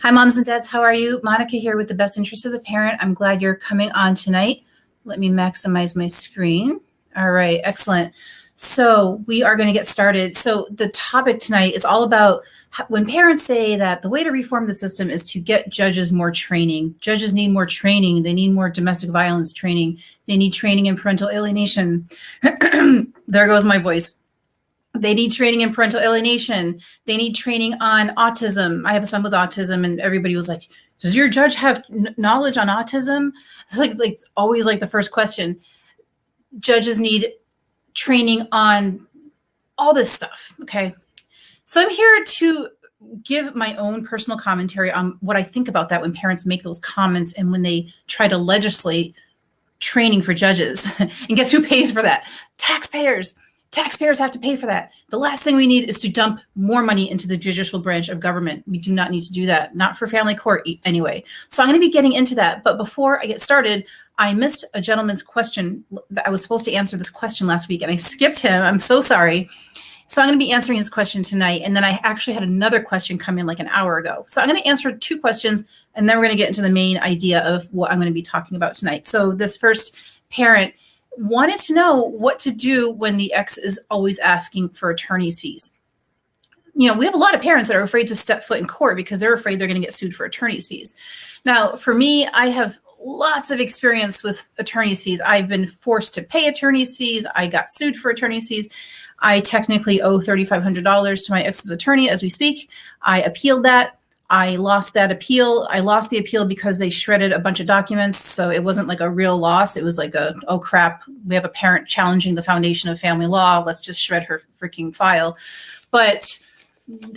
Hi, moms and dads. How are you? Monica here with the best interest of the parent. I'm glad you're coming on tonight. Let me maximize my screen. All right, excellent. So we are going to get started. So the topic tonight is all about when parents say that the way to reform the system is to get judges more training. Judges need more training. They need more domestic violence training. They need training in parental alienation. There goes my voice. They need training in parental alienation. They need training on autism. I have a son with autism, and everybody was like, does your judge have knowledge on autism? It's like always like the first question. Judges need training on all this stuff, okay? So I'm here to give my own personal commentary on what I think about that when parents make those comments and when they try to legislate training for judges. And guess who pays for that? Taxpayers. Taxpayers have to pay for that. The last thing we need is to dump more money into the judicial branch of government. We do not need to do that, not for family court anyway. So I'm going to be getting into that. But before I get started, I missed a gentleman's question. I was supposed to answer this question last week and I skipped him. I'm so sorry. So I'm going to be answering his question tonight. And then I actually had another question come in like an hour ago. So I'm going to answer two questions and then we're going to get into the main idea of what I'm going to be talking about tonight. So this first parent wanted to know what to do when the ex is always asking for attorney's fees. You know, we have a lot of parents that are afraid to step foot in court because they're afraid they're going to get sued for attorney's fees. Now, for me, I have lots of experience with attorney's fees. I've been forced to pay attorney's fees. I got sued for attorney's fees. I technically owe $3,500 to my ex's attorney as we speak. I appealed that. I lost that appeal. I lost the appeal because they shredded a bunch of documents. So it wasn't like a real loss. It was like oh crap, we have a parent challenging the foundation of family law. Let's just shred her freaking file. But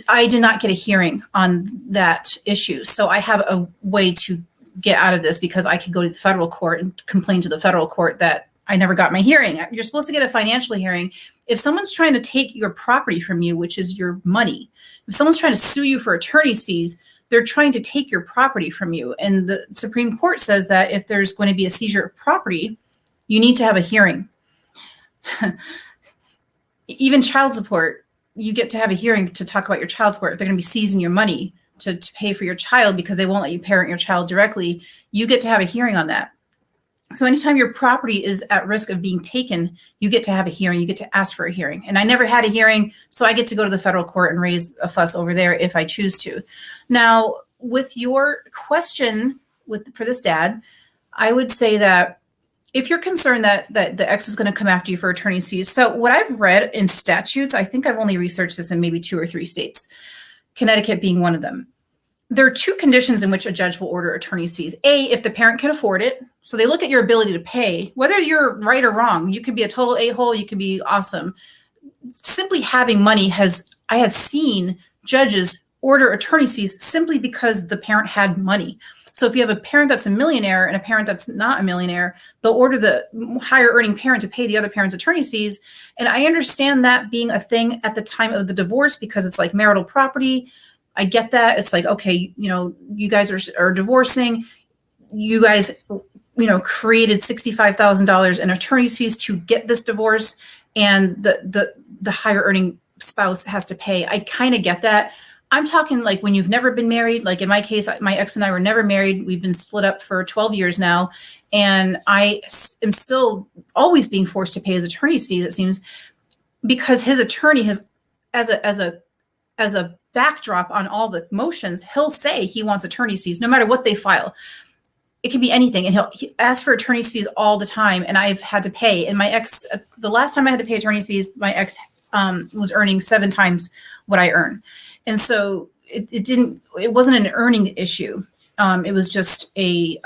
I did not get a hearing on that issue. So I have a way to get out of this because I could go to the federal court and complain to the federal court that I never got my hearing. You're supposed to get a financial hearing. If someone's trying to take your property from you, which is your money, if someone's trying to sue you for attorney's fees, they're trying to take your property from you. And the Supreme Court says that if there's going to be a seizure of property, you need to have a hearing. Even child support, you get to have a hearing to talk about your child support. If they're going to be seizing your money to pay for your child because they won't let you parent your child directly, you get to have a hearing on that. So anytime your property is at risk of being taken, you get to have a hearing. You get to ask for a hearing. And I never had a hearing, so I get to go to the federal court and raise a fuss over there if I choose to. Now, with your question for this dad, I would say that if you're concerned that the ex is going to come after you for attorney's fees, so what I've read in statutes, I think I've only researched this in maybe 2 or 3 states, Connecticut being one of them. There are 2 conditions in which a judge will order attorney's fees. A, if the parent can afford it. So they look at your ability to pay, whether you're right or wrong. You could be a total a-hole. You could be awesome. Simply having money I have seen judges order attorney's fees simply because the parent had money. So if you have a parent that's a millionaire and a parent that's not a millionaire, they'll order the higher earning parent to pay the other parent's attorney's fees. And I understand that being a thing at the time of the divorce because it's like marital property. I get that. It's like, okay, you guys are divorcing. You guys, created $65,000 in attorney's fees to get this divorce, and the higher earning spouse has to pay. I kind of get that. I'm talking like when you've never been married. Like in my case, my ex and I were never married. We've been split up for 12 years now, and I am still always being forced to pay his attorney's fees. It seems because his attorney has, as a backdrop on all the motions, he'll say he wants attorney's fees no matter what they file. It could be anything. And he'll ask for attorney's fees all the time. And I've had to pay. And my ex, the last time I had to pay attorney's fees, my ex was earning 7 times what I earn. And so it wasn't an earning issue. It was just a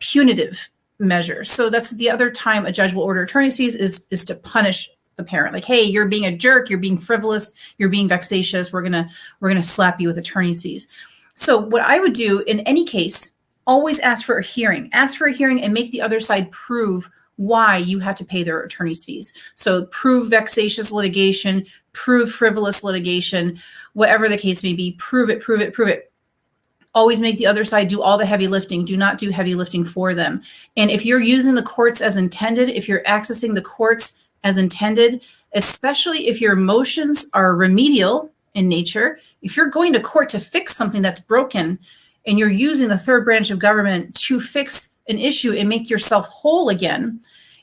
punitive measure. So that's the other time a judge will order attorney's fees is to punish the parent. Like, hey, you're being a jerk, you're being frivolous, you're being vexatious. We're gonna slap you with attorney's fees. So what I would do in any case, always ask for a hearing. Ask for a hearing and make the other side prove why you have to pay their attorney's fees. So prove vexatious litigation, prove frivolous litigation, whatever the case may be, prove it. Always make the other side do all the heavy lifting. Do not do heavy lifting for them. And if you're using the courts as intended, if you're accessing the courts as intended, especially if your motions are remedial in nature, if you're going to court to fix something that's broken, and you're using the third branch of government to fix an issue and make yourself whole again,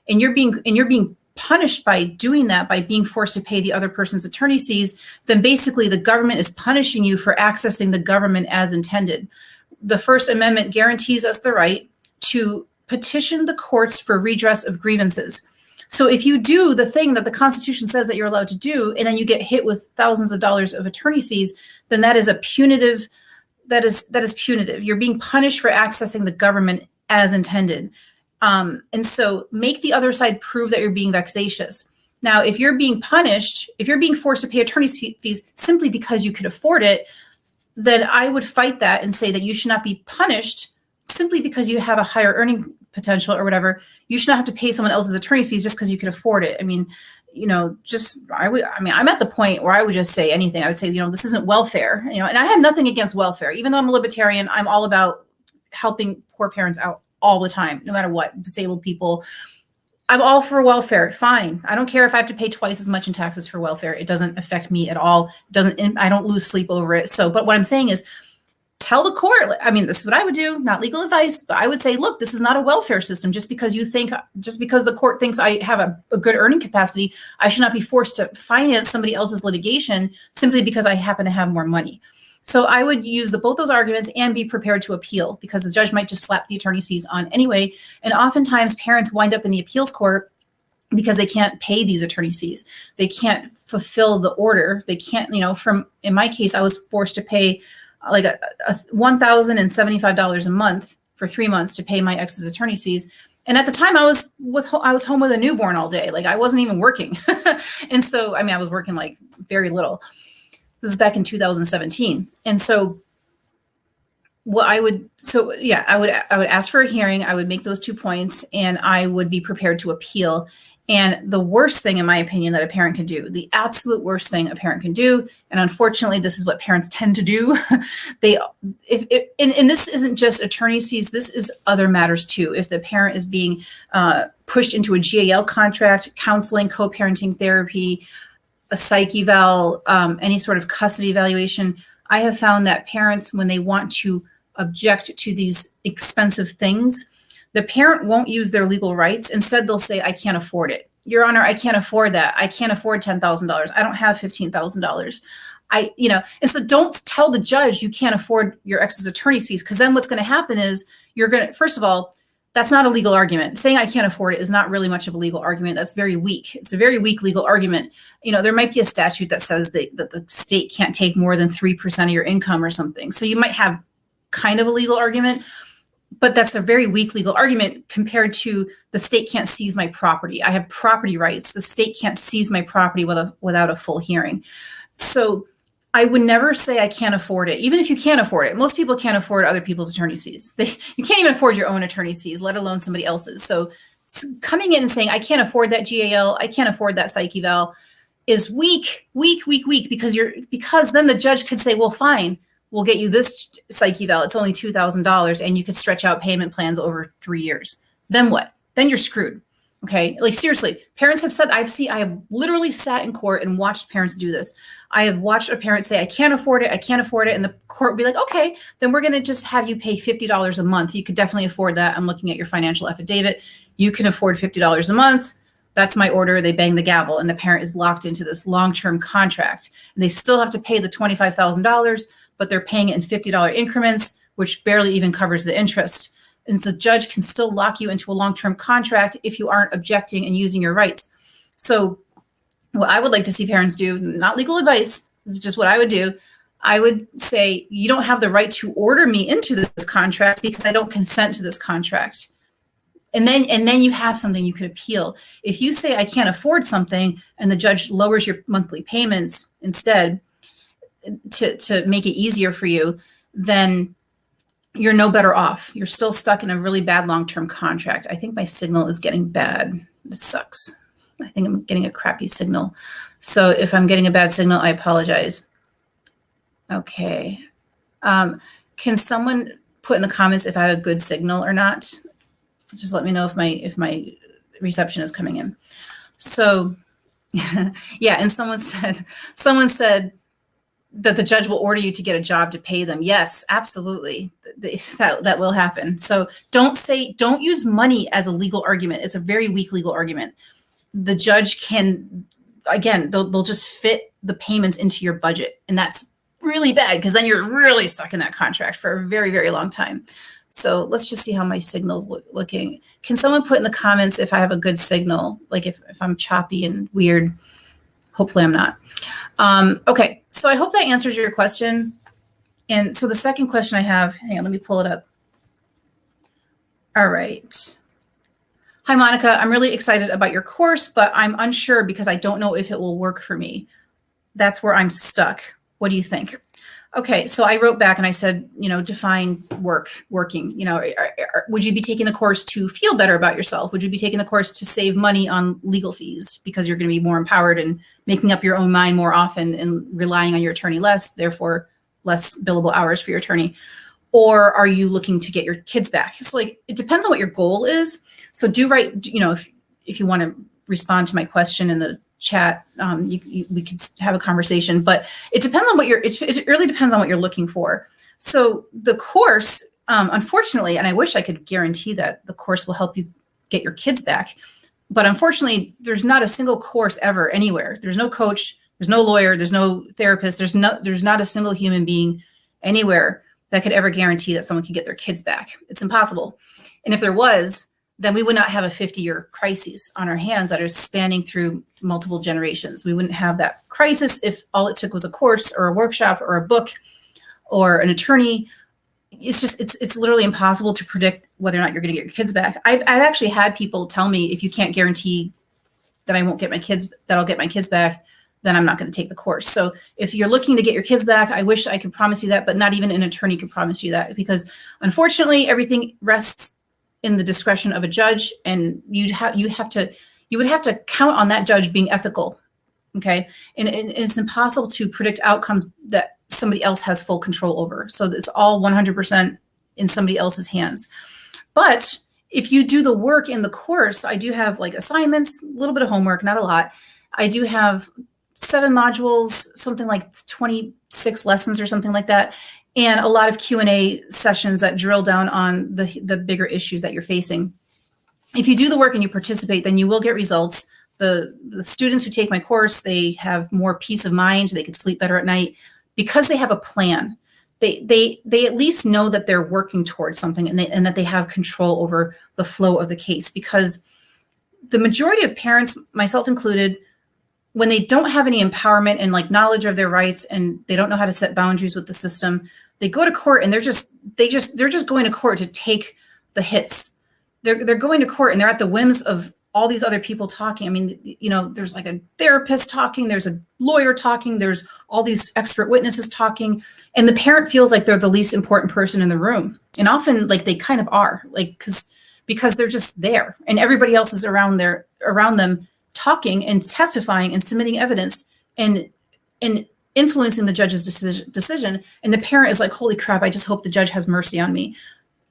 and you're being punished by doing that, by being forced to pay the other person's attorney's fees, then basically the government is punishing you for accessing the government as intended. The First Amendment guarantees us the right to petition the courts for redress of grievances. So if you do the thing that the Constitution says that you're allowed to do, and then you get hit with thousands of dollars of attorney's fees, then that is punitive. You're being punished for accessing the government as intended. And so make the other side prove that you're being vexatious. Now, if you're being punished, if you're being forced to pay attorney's fees simply because you could afford it, then I would fight that and say that you should not be punished simply because you have a higher earning potential or whatever. You should not have to pay someone else's attorney's fees just because you could afford it. I mean, I'm at the point where I would just say anything. I would say, this isn't welfare, and I have nothing against welfare. Even though I'm a libertarian, I'm all about helping poor parents out all the time, no matter what, disabled people. I'm all for welfare. Fine. I don't care if I have to pay twice as much in taxes for welfare. It doesn't affect me at all. I don't lose sleep over it. But what I'm saying is, tell the court, this is what I would do, not legal advice, but I would say, look, this is not a welfare system. Just because the court thinks I have a good earning capacity, I should not be forced to finance somebody else's litigation simply because I happen to have more money. So I would use both those arguments and be prepared to appeal, because the judge might just slap the attorney's fees on anyway. And oftentimes parents wind up in the appeals court because they can't pay these attorney's fees. They can't fulfill the order. They can't, in my case, I was forced to pay like $1,075 a month for 3 months to pay my ex's attorney's fees. And at the time I was home with a newborn all day. Like I wasn't even working. And so, I was working like very little. This is back in 2017. And so I would ask for a hearing. I would make those 2 points, and I would be prepared to appeal. And the worst thing, in my opinion, that a parent can do, the absolute worst thing a parent can do, and unfortunately, this is what parents tend to do. And this isn't just attorney's fees. This is other matters too. If the parent is being pushed into a GAL contract, counseling, co-parenting therapy, a psych eval, any sort of custody evaluation, I have found that parents, when they want to object to these expensive things, the parent won't use their legal rights. Instead, they'll say, I can't afford it. Your Honor, I can't afford that. I can't afford $10,000. I don't have $15,000. And so don't tell the judge you can't afford your ex's attorney's fees, because then what's going to happen is first of all, that's not a legal argument. Saying I can't afford it is not really much of a legal argument. That's very weak. It's a very weak legal argument. There might be a statute that says that the state can't take more than 3% of your income or something. So you might have kind of a legal argument, but that's a very weak legal argument compared to the state can't seize my property. I have property rights. The state can't seize my property without a full hearing. So I would never say I can't afford it, even if you can't afford it. Most people can't afford other people's attorney's fees. You can't even afford your own attorney's fees, let alone somebody else's. So coming in and saying, I can't afford that GAL, I can't afford that psych eval is weak, because then the judge could say, well, fine, we'll get you this psych eval. It's only $2,000, and you could stretch out payment plans over 3 years. Then what? Then you're screwed. Okay. Like seriously, parents have said, I have literally sat in court and watched parents do this. I have watched a parent say, I can't afford it. And the court will be like, okay, then we're going to just have you pay $50 a month. You could definitely afford that. I'm looking at your financial affidavit. You can afford $50 a month. That's my order. They bang the gavel, and the parent is locked into this long-term contract. And they still have to pay the $25,000, but they're paying it in $50 increments, which barely even covers the interest. And the judge can still lock you into a long-term contract if you aren't objecting and using your rights. So what I would like to see parents do, not legal advice, this is just what I would do. I would say, you don't have the right to order me into this contract because I don't consent to this contract. And then you have something you could appeal. If you say I can't afford something and the judge lowers your monthly payments instead to make it easier for you, then you're no better off. You're still stuck in a really bad long-term contract. I think my signal is getting bad. This sucks. I think I'm getting a crappy signal. So if I'm getting a bad signal, I apologize. Okay. Can someone put in the comments if I have a good signal or not? Just let me know if my reception is coming in. So yeah, and someone said that the judge will order you to get a job to pay them. Yes, absolutely. That will happen. So don't use money as a legal argument. It's a very weak legal argument. The judge can, again, they'll just fit the payments into your budget. And that's really bad because then you're really stuck in that contract for a very, very long time. So let's just see how my signal's looking. Can someone put in the comments if I have a good signal? Like if I'm choppy and weird? Hopefully I'm not. Okay, so I hope that answers your question. And so the second question I have, hang on, let me pull it up. All right. Hi, Monica. I'm really excited about your course, but I'm unsure because I don't know if it will work for me. That's where I'm stuck. What do you think? Okay, so I wrote back and I said, define working. Would you be taking the course to feel better about yourself? Would you be taking the course to save money on legal fees because you're going to be more empowered and making up your own mind more often and relying on your attorney less, therefore less billable hours for your attorney? Or are you looking to get your kids back? So it depends on what your goal is. So do write, if you want to respond to my question in the chat, we could have a conversation, but it depends on it really depends on what you're looking for. So the course, unfortunately, and I wish I could guarantee that the course will help you get your kids back, but unfortunately, there's not a single course ever anywhere. There's no coach, there's no lawyer, there's no therapist, there's not a single human being anywhere that could ever guarantee that someone can get their kids back. It's impossible. And if there was, then we would not have a 50-year crisis on our hands that are spanning through multiple generations. We wouldn't have that crisis if all it took was a course or a workshop or a book or an attorney. It's literally impossible to predict whether or not you're going to get your kids back. I've actually had people tell me, if you can't guarantee that I'll get my kids back, then I'm not going to take the course. So if you're looking to get your kids back, I wish I could promise you that, but not even an attorney could promise you that, because unfortunately everything rests in the discretion of a judge, and you would have to count on that judge being ethical. Okay. And it's impossible to predict outcomes that somebody else has full control over. So it's all 100% in somebody else's hands. But if you do the work in the course, I do have assignments, a little bit of homework, not a lot. I do have 7 modules, something like 26 lessons or something like that, and a lot of Q&A sessions that drill down on the bigger issues that you're facing. If you do the work and you participate, then you will get results. The students who take my course, they have more peace of mind. They can sleep better at night because they have a plan. They at least know that they're working towards something, and that they have control over the flow of the case. Because the majority of parents, myself included, when they don't have any empowerment and knowledge of their rights, and they don't know how to set boundaries with the system, they go to court and they're just going to court to take the hits. They're going to court and they're at the whims of all these other people talking. I mean, there's a therapist talking, there's a lawyer talking, there's all these expert witnesses talking, and the parent feels like they're the least important person in the room. And often they kind of are, because they're just there and everybody else is around them talking and testifying and submitting evidence and influencing the judge's decision. And the parent is like, holy crap, I just hope the judge has mercy on me.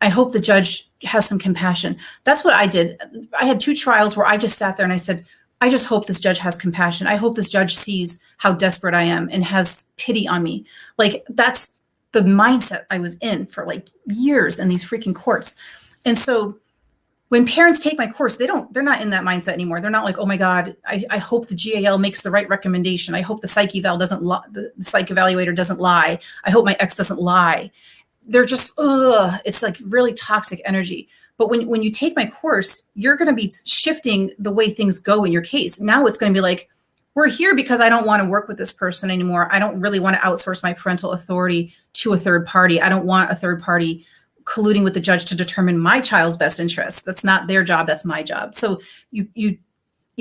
I hope the judge has some compassion. That's what I did. I had 2 trials where I just sat there and I said, I just hope this judge has compassion. I hope this judge sees how desperate I am and has pity on me. That's the mindset I was in for years in these freaking courts. And so when parents take my course, they're not in that mindset anymore. They're not like, oh my God, I hope the GAL makes the right recommendation. I hope the psych eval the psych evaluator doesn't lie. I hope my ex doesn't lie. They're just, it's really toxic energy. But when you take my course, you're going to be shifting the way things go in your case. Now it's going to be we're here because I don't want to work with this person anymore. I don't really want to outsource my parental authority to a third party. I don't want a third party colluding with the judge to determine my child's best interest. That's not their job. That's my job. So you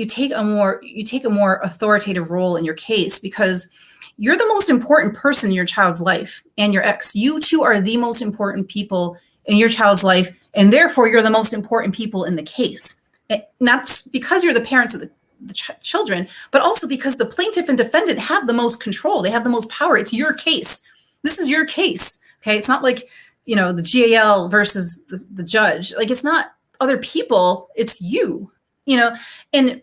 take a more authoritative role in your case, because you're the most important person in your child's life, and your ex. You two are the most important people in your child's life, and therefore you're the most important people in the case. Not because you're the parents of the children, but also because the plaintiff and defendant have the most control. They have the most power. It's your case. This is your case. Okay. It's not the GAL versus the judge. It's not other people, it's you, and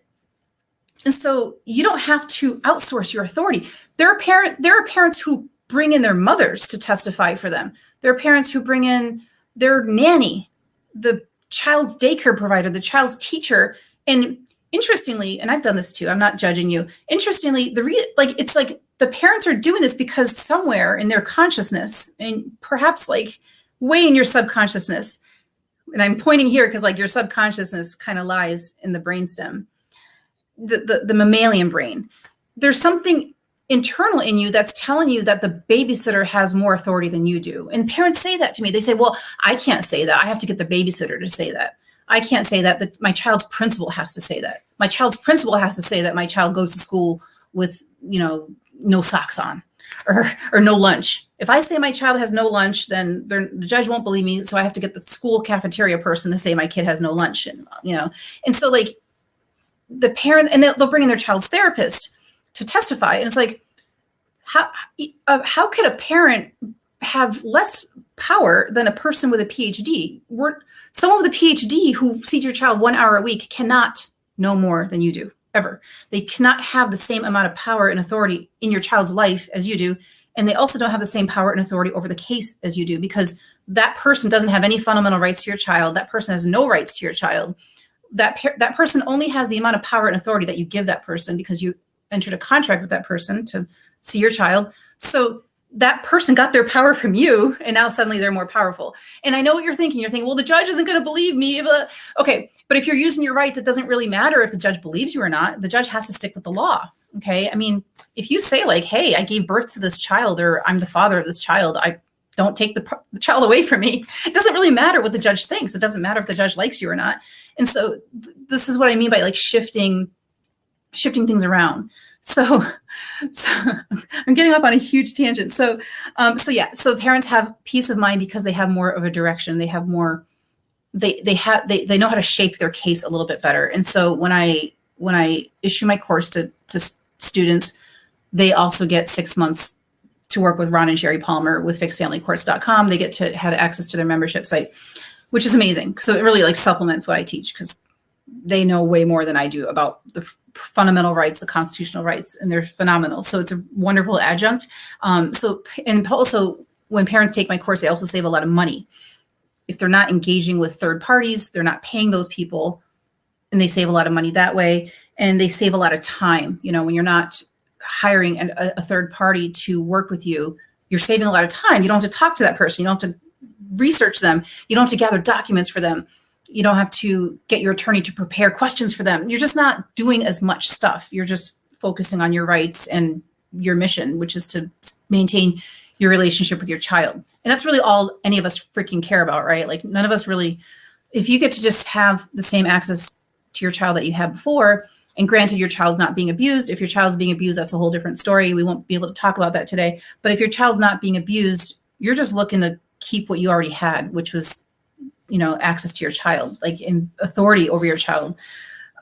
And so you don't have to outsource your authority. There are parents who bring in their mothers to testify for them. There are parents who bring in their nanny, the child's daycare provider, the child's teacher. And interestingly, and I've done this too, I'm not judging you. Interestingly, it's like the parents are doing this because somewhere in their consciousness, and perhaps like way in your subconsciousness, and I'm pointing here because like your subconsciousness kind of lies in the brainstem, the mammalian brain. There's something internal in you that's telling you that the babysitter has more authority than you do. And parents say that to me. They say, well, I can't say that. I have to get the babysitter to say that. I can't say that. My child's principal has to say that. My child's principal has to say that my child goes to school with, no socks on or no lunch. If I say my child has no lunch, then the judge won't believe me. So I have to get the school cafeteria person to say my kid has no lunch. And so like the parent, and they'll bring in their child's therapist to testify. And it's like, how could a parent have less power than a person with a PhD? Someone with a PhD who sees your child 1 hour a week cannot know more than you do, ever. They cannot have the same amount of power and authority in your child's life as you do. And they also don't have the same power and authority over the case as you do, because that person doesn't have any fundamental rights to your child. That person has no rights to your child. That person only has the amount of power and authority that you give that person because you entered a contract with that person to see your child. So that person got their power from you, and now suddenly they're more powerful. And I know what you're thinking. You're thinking, well, the judge isn't going to believe me. Okay, but if you're using your rights, it doesn't really matter if the judge believes you or not. The judge has to stick with the law. Okay, I mean, if you say like, hey, I gave birth to this child, or I'm the father of this child, I don't take the child away from me. It doesn't really matter what the judge thinks. It doesn't matter if the judge likes you or not. And so this is what I mean by like shifting things around. So I'm getting off on a huge tangent. So parents have peace of mind because they have more of a direction. They have more, they know how to shape their case a little bit better. And so when I issue my course to students, they also get 6 months to work with Ron and Sherry Palmer with fixedfamilycourse.com. They get to have access to their membership site, which is amazing. So it really like supplements what I teach, because they know way more than I do about the fundamental rights, the constitutional rights, and they're phenomenal. So it's a wonderful adjunct. And also when parents take my course, they also save a lot of money. If they're not engaging with third parties, they're not paying those people, and they save a lot of money that way. And they save a lot of time. When you're not hiring a third party to work with you, you're saving a lot of time. You don't have to talk to that person. You don't have to research them. You don't have to gather documents for them. You don't have to get your attorney to prepare questions for them. You're just not doing as much stuff. You're just focusing on your rights and your mission, which is to maintain your relationship with your child. And that's really all any of us freaking care about, right? Like none of us really, if you get to just have the same access to your child that you had before, and granted your child's not being abused. If your child's being abused, that's a whole different story. We won't be able to talk about that today. But if your child's not being abused, you're just looking to keep what you already had, which was access to your child, like in authority over your child,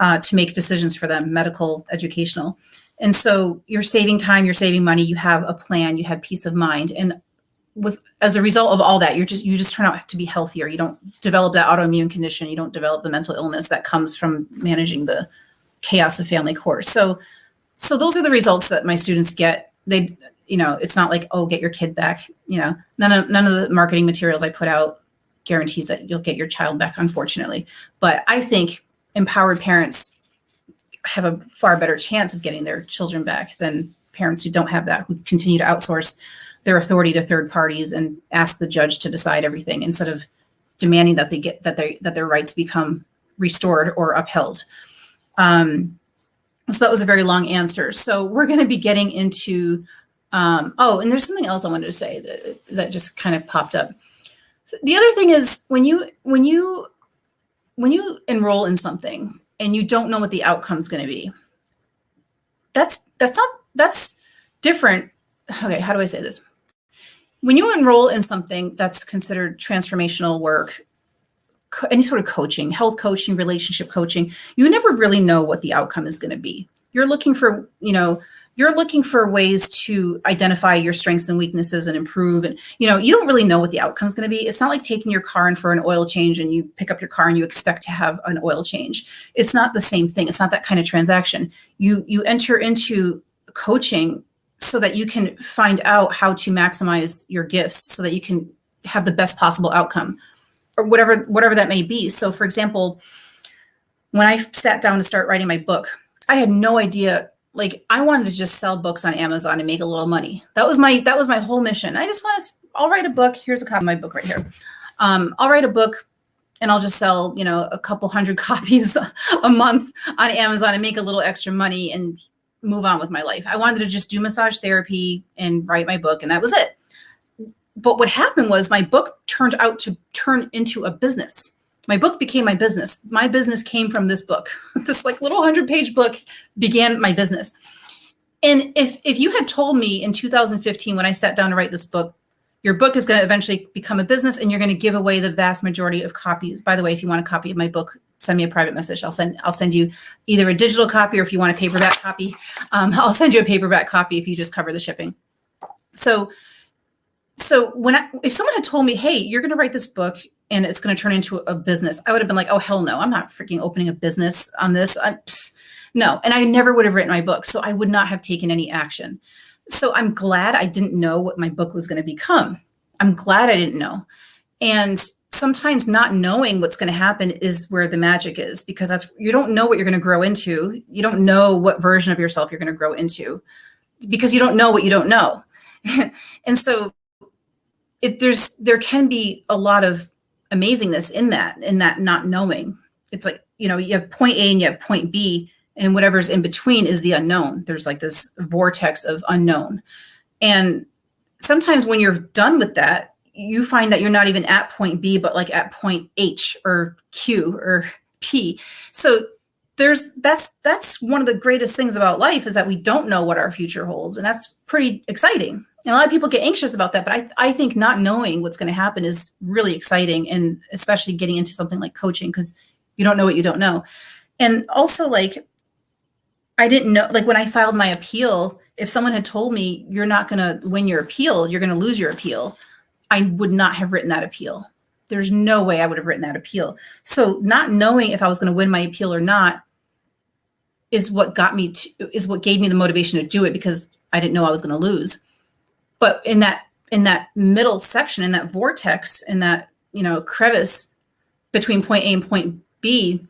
to make decisions for them, medical, educational. And so you're saving time, you're saving money, you have a plan, you have peace of mind. And as a result of all that, you just turn out to be healthier. You don't develop that autoimmune condition. You don't develop the mental illness that comes from managing the chaos of family course. So those are the results that my students get. They, it's not like, oh, get your kid back. None of the marketing materials I put out guarantees that you'll get your child back, unfortunately. But I think empowered parents have a far better chance of getting their children back than parents who don't have that, who continue to outsource their authority to third parties and ask the judge to decide everything instead of demanding that that their rights become restored or upheld. So that was a very long answer. So we're going to be getting into, and there's something else I wanted to say that just kind of popped up. So the other thing is when you enroll in something and you don't know what the outcome is going to be, that's different. Okay. How do I say this? When you enroll in something that's considered transformational work, any sort of coaching, health coaching, relationship coaching, you never really know what the outcome is going to be. You're looking for, you're looking for ways to identify your strengths and weaknesses and improve. And, you don't really know what the outcome is going to be. It's not like taking your car in for an oil change and you pick up your car and you expect to have an oil change. It's not the same thing. It's not that kind of transaction. You enter into coaching so that you can find out how to maximize your gifts so that you can have the best possible outcome, or whatever that may be. So for example, when I sat down to start writing my book, I had no idea. Like, I wanted to just sell books on Amazon and make a little money. That was my whole mission. I'll write a book. Here's a copy of my book right here. I'll write a book and I'll just sell, a couple hundred copies a month on Amazon and make a little extra money and move on with my life. I wanted to just do massage therapy and write my book, and that was it. But what happened was my book turned out to turn into a business. My book became my business. My business came from this book. This little 100-page book began my business. And if you had told me in 2015, when I sat down to write this book, your book is going to eventually become a business and you're going to give away the vast majority of copies. By the way, if you want a copy of my book, send me a private message. I'll send you either a digital copy, or if you want a paperback copy, I'll send you a paperback copy if you just cover the shipping. So if someone had told me, hey, you're going to write this book and it's going to turn into a business, I would have been like, oh, hell no, I'm not freaking opening a business on this. No. And I never would have written my book. So I would not have taken any action. So I'm glad I didn't know what my book was going to become. I'm glad I didn't know. And sometimes not knowing what's going to happen is where the magic is, because you don't know what you're going to grow into. You don't know what version of yourself you're going to grow into, because you don't know what you don't know. And so there can be a lot of amazingness in that not knowing. It's like, you have point A and you have point B, and whatever's in between is the unknown. There's like this vortex of unknown. And sometimes when you're done with that, you find that you're not even at point B, but like at point H or Q or P. So that's one of the greatest things about life, is that we don't know what our future holds. And that's pretty exciting. And a lot of people get anxious about that, but I think not knowing what's going to happen is really exciting, and especially getting into something like coaching, because you don't know what you don't know. And also, I didn't know, when I filed my appeal, if someone had told me you're not going to win your appeal, you're going to lose your appeal, I would not have written that appeal. There's no way I would have written that appeal. So not knowing if I was going to win my appeal or not is what gave me the motivation to do it, because I didn't know I was going to lose. But in that middle section, in that vortex, in that, crevice between point A and point B,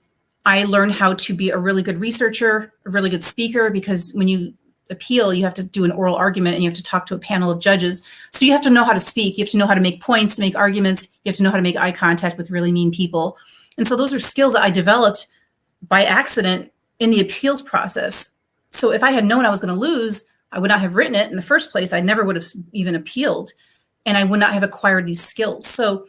I learned how to be a really good researcher, a really good speaker, because when you appeal, you have to do an oral argument and you have to talk to a panel of judges. So you have to know how to speak. You have to know how to make points, to make arguments. You have to know how to make eye contact with really mean people. And so those are skills that I developed by accident in the appeals process. So if I had known I was going to lose, I would not have written it in the first place. I never would have even appealed, and I would not have acquired these skills. So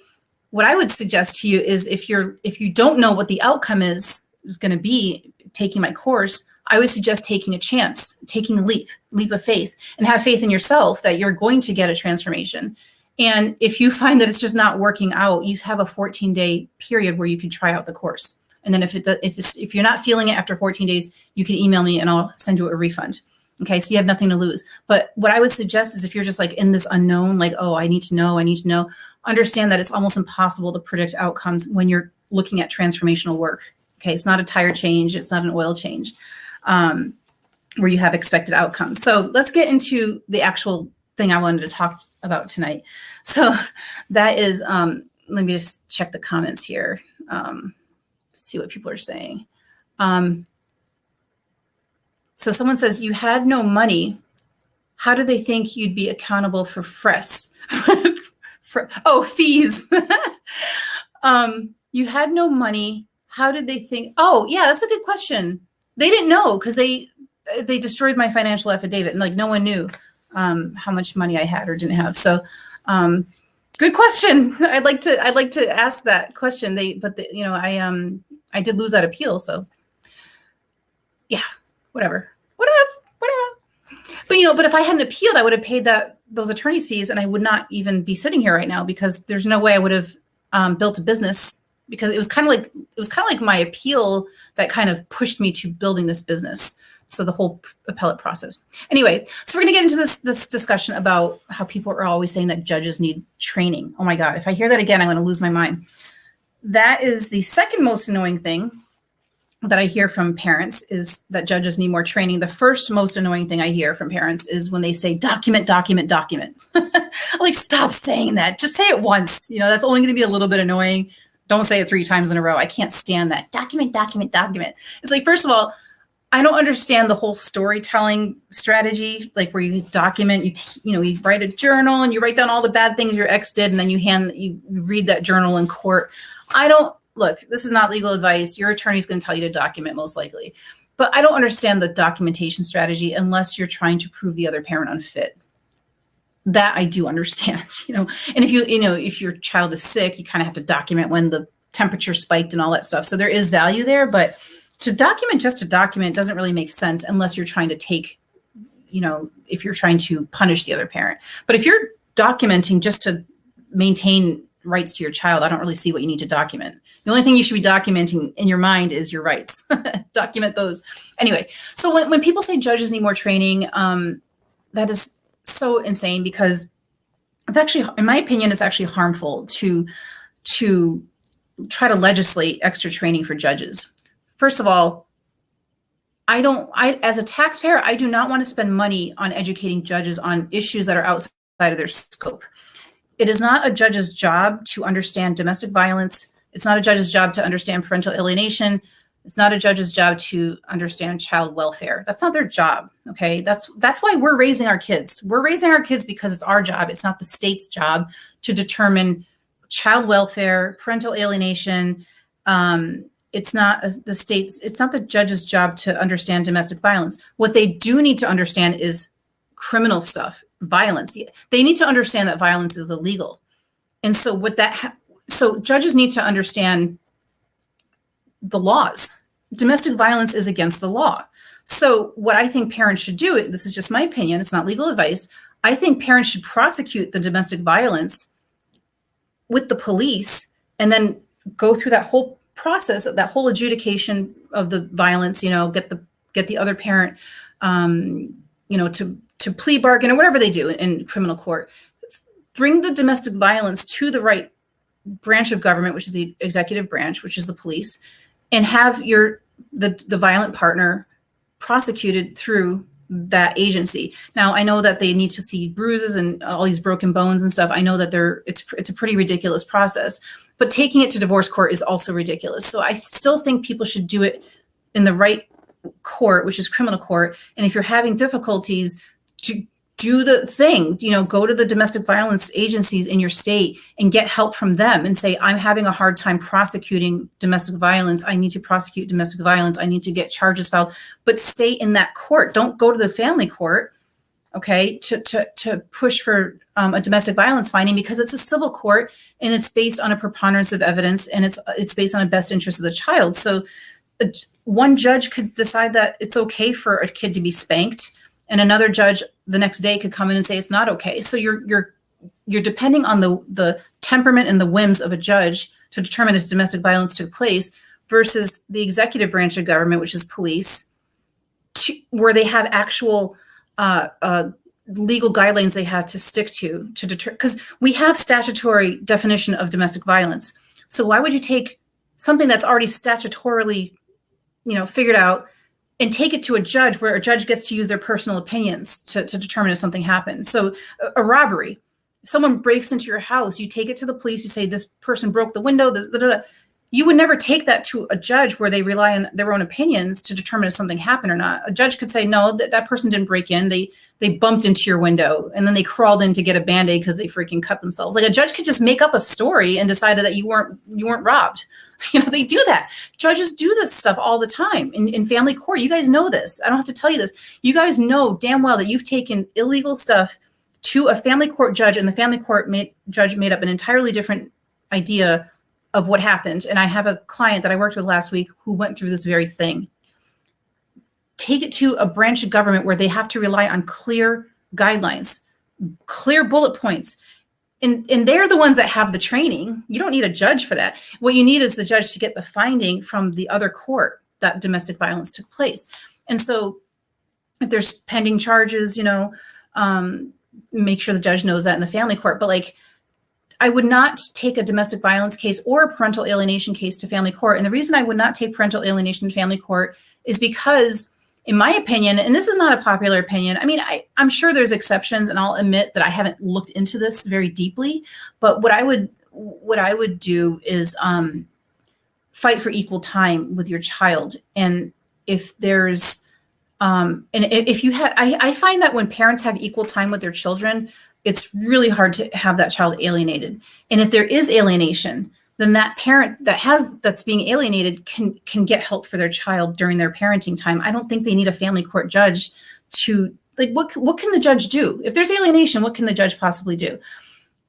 what I would suggest to you is, if you don't know what the outcome is going to be taking my course, I would suggest taking a chance, taking a leap of faith, and have faith in yourself that you're going to get a transformation. And if you find that it's just not working out, you have a 14-day period where you can try out the course. And then if you're not feeling it after 14 days, you can email me and I'll send you a refund. Okay, so you have nothing to lose. But what I would suggest is, if you're just in this unknown, oh, I need to know, understand that it's almost impossible to predict outcomes when you're looking at transformational work. Okay, it's not a tire change, it's not an oil change, where you have expected outcomes. So let's get into the actual thing I wanted to talk about tonight. So that is, let me just check the comments here. See what people are saying. So someone says, you had no money. How do they think you'd be accountable for fees? You had no money. How did they think? Oh, yeah, that's a good question. They didn't know, because they destroyed my financial affidavit, and no one knew how much money I had or didn't have. So good question. I'd like to ask that question. I did lose that appeal. So yeah. Whatever. But if I hadn't appealed, I would have paid those attorney's fees, and I would not even be sitting here right now, because there's no way I would have built a business, because it was kind of like my appeal that kind of pushed me to building this business. So the whole appellate process. Anyway, so we're going to get into this discussion about how people are always saying that judges need training. Oh my God, if I hear that again, I'm going to lose my mind. That is the second most annoying thing that I hear from parents, is that judges need more training. The first most annoying thing I hear from parents is when they say document, document, document. I'm like, stop saying that. Just say it once. That's only going to be a little bit annoying. Don't say it 3 times in a row. I can't stand that. Document, document, document. It's like, first of all, I don't understand the whole storytelling strategy, like where you document, you write a journal and you write down all the bad things your ex did, and then you read that journal in court. Look, this is not legal advice. Your attorney's going to tell you to document most likely. But I don't understand the documentation strategy unless you're trying to prove the other parent unfit. That I do understand, And if your child is sick, you kind of have to document when the temperature spiked and all that stuff. So there is value there, but to document just to document doesn't really make sense unless you're trying to if you're trying to punish the other parent. But if you're documenting just to maintain rights to your child, I don't really see what you need to document. The only thing you should be documenting in your mind is your rights. Document those. Anyway, so when people say judges need more training, that is so insane, because it's actually, in my opinion, it's actually harmful to try to legislate extra training for judges. First of all, as a taxpayer, I do not want to spend money on educating judges on issues that are outside of their scope. It is not a judge's job to understand domestic violence. It's not a judge's job to understand parental alienation. It's not a judge's job to understand child welfare. That's not their job, okay? That's why we're raising our kids. We're raising our kids because it's our job. It's not the state's job to determine child welfare, parental alienation. It's not the judge's job to understand domestic violence. What they do need to understand is criminal stuff, violence. They need to understand that violence is illegal. And so so judges need to understand the laws. Domestic violence is against the law. So what I think parents should do, this is just my opinion, it's not legal advice. I think parents should prosecute the domestic violence with the police and then go through that whole process, that whole adjudication of the violence, get the other parent, to plea bargain or whatever they do in criminal court. Bring the domestic violence to the right branch of government, which is the executive branch, which is the police, and have the violent partner prosecuted through that agency. Now, I know that they need to see bruises and all these broken bones and stuff. I know that it's a pretty ridiculous process, but taking it to divorce court is also ridiculous. So I still think people should do it in the right court, which is criminal court. And if you're having difficulties, to do the thing, go to the domestic violence agencies in your state and get help from them and say, I'm having a hard time prosecuting domestic violence. I need to prosecute domestic violence. I need to get charges filed, but stay in that court. Don't go to the family court, okay, to push for a domestic violence finding, because it's a civil court and it's based on a preponderance of evidence and it's based on a best interest of the child. So one judge could decide that it's okay for a kid to be spanked, and another judge the next day could come in and say it's not okay. So you're depending on the temperament and the whims of a judge to determine if domestic violence took place, versus the executive branch of government, which is police, where they have actual legal guidelines they have to stick to deter. Because we have statutory definition of domestic violence. So why would you take something that's already statutorily, figured out, and take it to a judge where a judge gets to use their personal opinions to determine if something happened? So a robbery, if someone breaks into your house, you take it to the police, you say, this person broke the window, you would never take that to a judge where they rely on their own opinions to determine if something happened or not. A judge could say, no, that person didn't break in. They bumped into your window and then they crawled in to get a Band-Aid because they freaking cut themselves. Like, a judge could just make up a story and decided that you weren't robbed. They do that. Judges do this stuff all the time in family court. You guys know this. I don't have to tell you this. You guys know damn well that you've taken illegal stuff to a family court judge, and the family court judge made up an entirely different idea of what happened. And I have a client that I worked with last week who went through this very thing. Take it to a branch of government where they have to rely on clear guidelines, clear bullet points. And they're the ones that have the training. You don't need a judge for that. What you need is the judge to get the finding from the other court that domestic violence took place. And so if there's pending charges, make sure the judge knows that in the family court. But like, I would not take a domestic violence case or a parental alienation case to family court. And the reason I would not take parental alienation to family court is because, in my opinion, and this is not a popular opinion, I mean, I'm sure there's exceptions, and I'll admit that I haven't looked into this very deeply, but what I would do is fight for equal time with your child. And if there's and if you have, I find that when parents have equal time with their children, it's really hard to have that child alienated. And if there is alienation, then that parent that's being alienated can get help for their child during their parenting time. I don't think they need a family court judge to, like, what can the judge do? If there's alienation, what can the judge possibly do?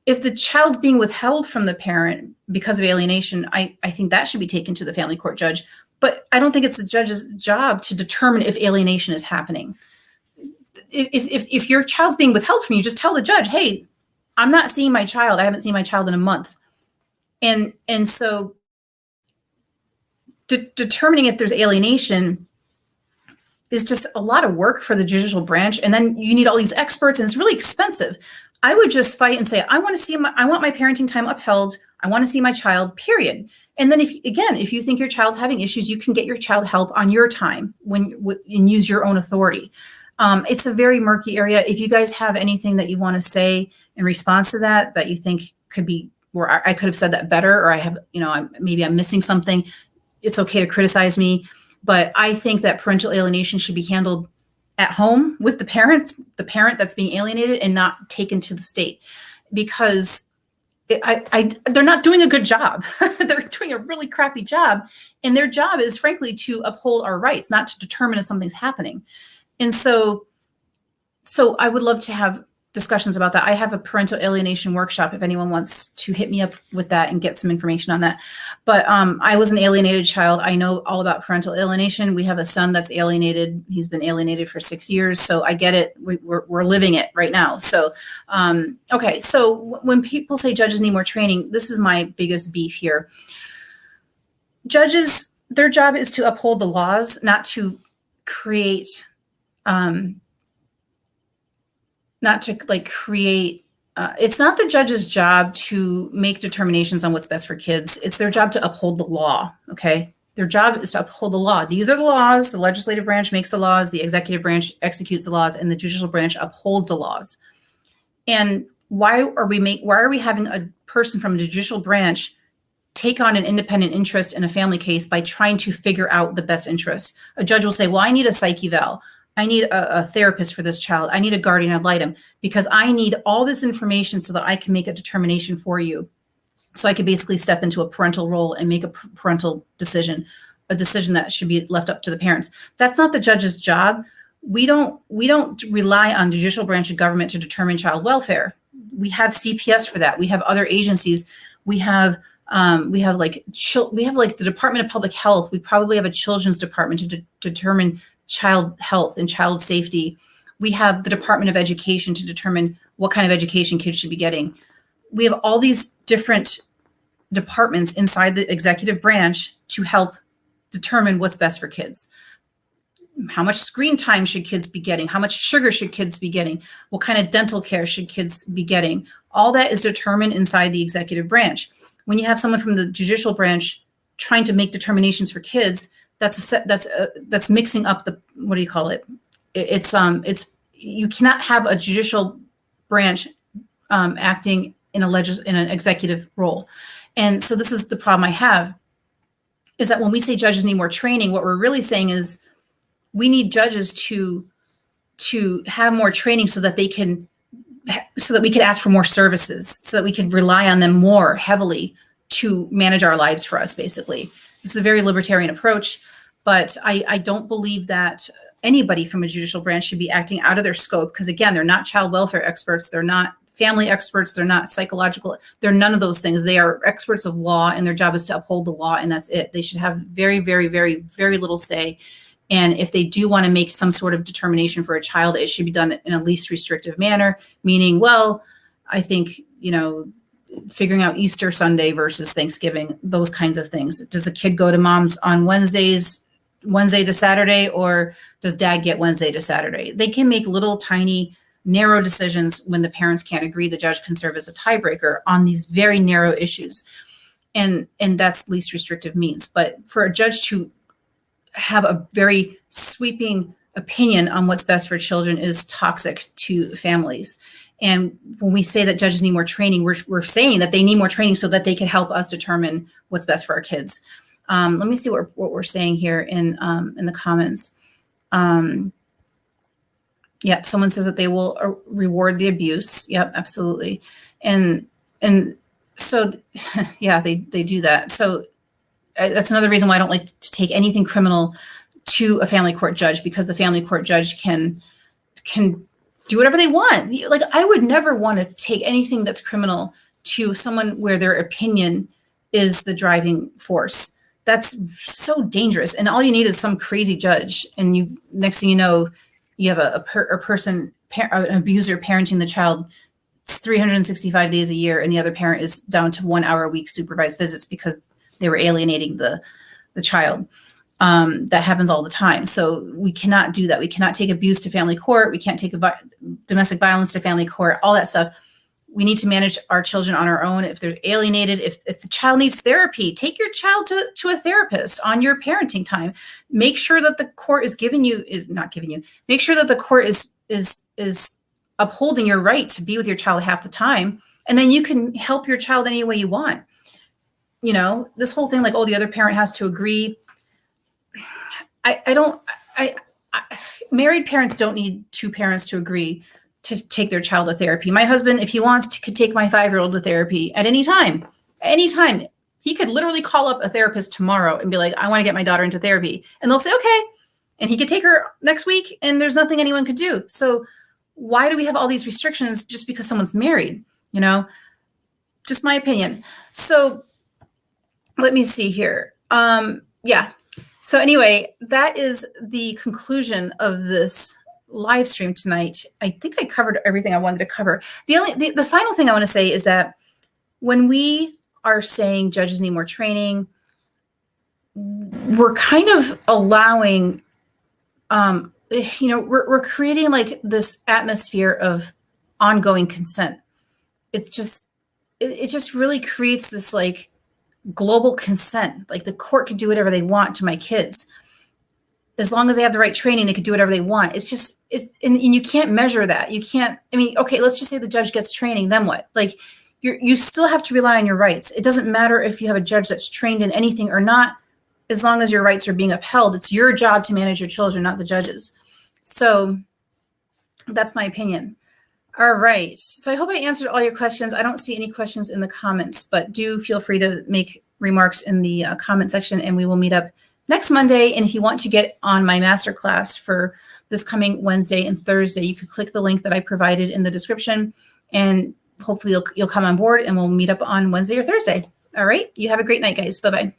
If the child's being withheld from the parent because of alienation, I think that should be taken to the family court judge. But I don't think it's the judge's job to determine if alienation is happening. If your child's being withheld from you, just tell the judge, hey, I'm not seeing my child. I haven't seen my child in a month. And so determining if there's alienation is just a lot of work for the judicial branch. And then you need all these experts, and it's really expensive. I would just fight and say, I want my parenting time upheld. I want to see my child, period. And then if you think your child's having issues, you can get your child help on your time and use your own authority. It's a very murky area. If you guys have anything that you want to say in response to that you think could be, where I could have said that better, or I have, maybe I'm missing something, it's okay to criticize me. But I think that parental alienation should be handled at home with the parent that's being alienated, and not taken to the state, because they're not doing a good job. They're doing a really crappy job. And their job is, frankly, to uphold our rights, not to determine if something's happening. And so I would love to have discussions about that. I have a parental alienation workshop if anyone wants to hit me up with that and get some information on that. But I was an alienated child. I know all about parental alienation. We have a son that's alienated. He's been alienated for 6 years. So I get it. We're living it right now. So, okay. So when people say judges need more training, this is my biggest beef here. Judges, their job is to uphold the laws, not to create it's not the judge's job to make determinations on what's best for kids. It's their job to uphold the law. Okay. Their job is to uphold the law. These are the laws. The legislative branch makes the laws, the executive branch executes the laws, and the judicial branch upholds the laws. And why are we having a person from the judicial branch take on an independent interest in a family case by trying to figure out the best interest? A judge will say, well, I need a psych eval. I need a therapist for this child. I need a guardian ad litem, because I need all this information so that I can make a determination for you. So I could basically step into a parental role and make a parental decision, a decision that should be left up to the parents. That's not the judge's job. We don't rely on the judicial branch of government to determine child welfare. We have CPS for that. We have other agencies. We have like the Department of Public Health. We probably have a children's department to determine child health and child safety. We have the Department of Education to determine what kind of education kids should be getting. We have all these different departments inside the executive branch to help determine what's best for kids. How much screen time should kids be getting? How much sugar should kids be getting? What kind of dental care should kids be getting? All that is determined inside the executive branch. When you have someone from the judicial branch trying to make determinations for kids, that's mixing up the, what do you call it? It's you cannot have a judicial branch acting in an executive role. And so this is the problem I have, is that when we say judges need more training, what we're really saying is we need judges to have more training so that we can ask for more services, so that we can rely on them more heavily to manage our lives for us, basically. This is a very libertarian approach, but I don't believe that anybody from a judicial branch should be acting out of their scope, because, again, they're not child welfare experts. They're not family experts. They're not psychological. They're none of those things. They are experts of law, and their job is to uphold the law, and that's it. They should have very, very, very, very little say. And if they do want to make some sort of determination for a child, it should be done in a least restrictive manner, meaning, well, I think, figuring out Easter Sunday versus Thanksgiving, those kinds of things. Does a kid go to mom's on Wednesdays Wednesday to Saturday, or does dad get Wednesday to Saturday? They can make little tiny narrow decisions when the parents can't agree. The judge can serve as a tiebreaker on these very narrow issues. And that's least restrictive means. But for a judge to have a very sweeping opinion on what's best for children is toxic to families. And when we say that judges need more training, we're saying that they need more training so that they can help us determine what's best for our kids. Let me see what we're saying here in the comments. Yep, someone says that they will reward the abuse. Yep, absolutely. And so, yeah, they do that. So that's another reason why I don't like to take anything criminal to a family court judge, because the family court judge can do whatever they want. Like, I would never want to take anything that's criminal to someone where their opinion is the driving force. That's so dangerous. And all you need is some crazy judge. And next thing you know, you have a person, an abuser parenting the child 365 days a year, and the other parent is down to 1 hour a week supervised visits because they were alienating the child. That happens all the time. So we cannot do that. We cannot take abuse to family court. We can't take domestic violence to family court, all that stuff. We need to manage our children on our own. If they're alienated, if the child needs therapy, take your child to a therapist on your parenting time. Make sure that the court make sure that the court is upholding your right to be with your child half the time. And then you can help your child any way you want. You know, this whole thing, like, oh, the other parent has to agree. Married parents don't need two parents to agree to take their child to therapy. My husband, if he wants to, could take my 5-year-old to therapy at any time. Anytime. He could literally call up a therapist tomorrow and be like, I want to get my daughter into therapy. And they'll say, okay. And he could take her next week, and there's nothing anyone could do. So why do we have all these restrictions just because someone's married? You know, just my opinion. So let me see here. Yeah. So anyway, that is the conclusion of this live stream tonight. I think I covered everything I wanted to cover. The final thing I want to say is that when we are saying judges need more training, we're kind of allowing, we're creating like this atmosphere of ongoing consent. It just really creates this like global consent. Like, the court could do whatever they want to my kids. As long as they have the right training, they could do whatever they want. And you can't measure that. You can't, okay, let's just say the judge gets training, then what? Like, you still have to rely on your rights. It doesn't matter if you have a judge that's trained in anything or not, as long as your rights are being upheld. It's your job to manage your children, not the judge's. So that's my opinion. All right. So I hope I answered all your questions. I don't see any questions in the comments, but do feel free to make remarks in the comment section, and we will meet up next Monday. And if you want to get on my masterclass for this coming Wednesday and Thursday, you could click the link that I provided in the description, and hopefully you'll come on board, and we'll meet up on Wednesday or Thursday. All right. You have a great night, guys. Bye-bye.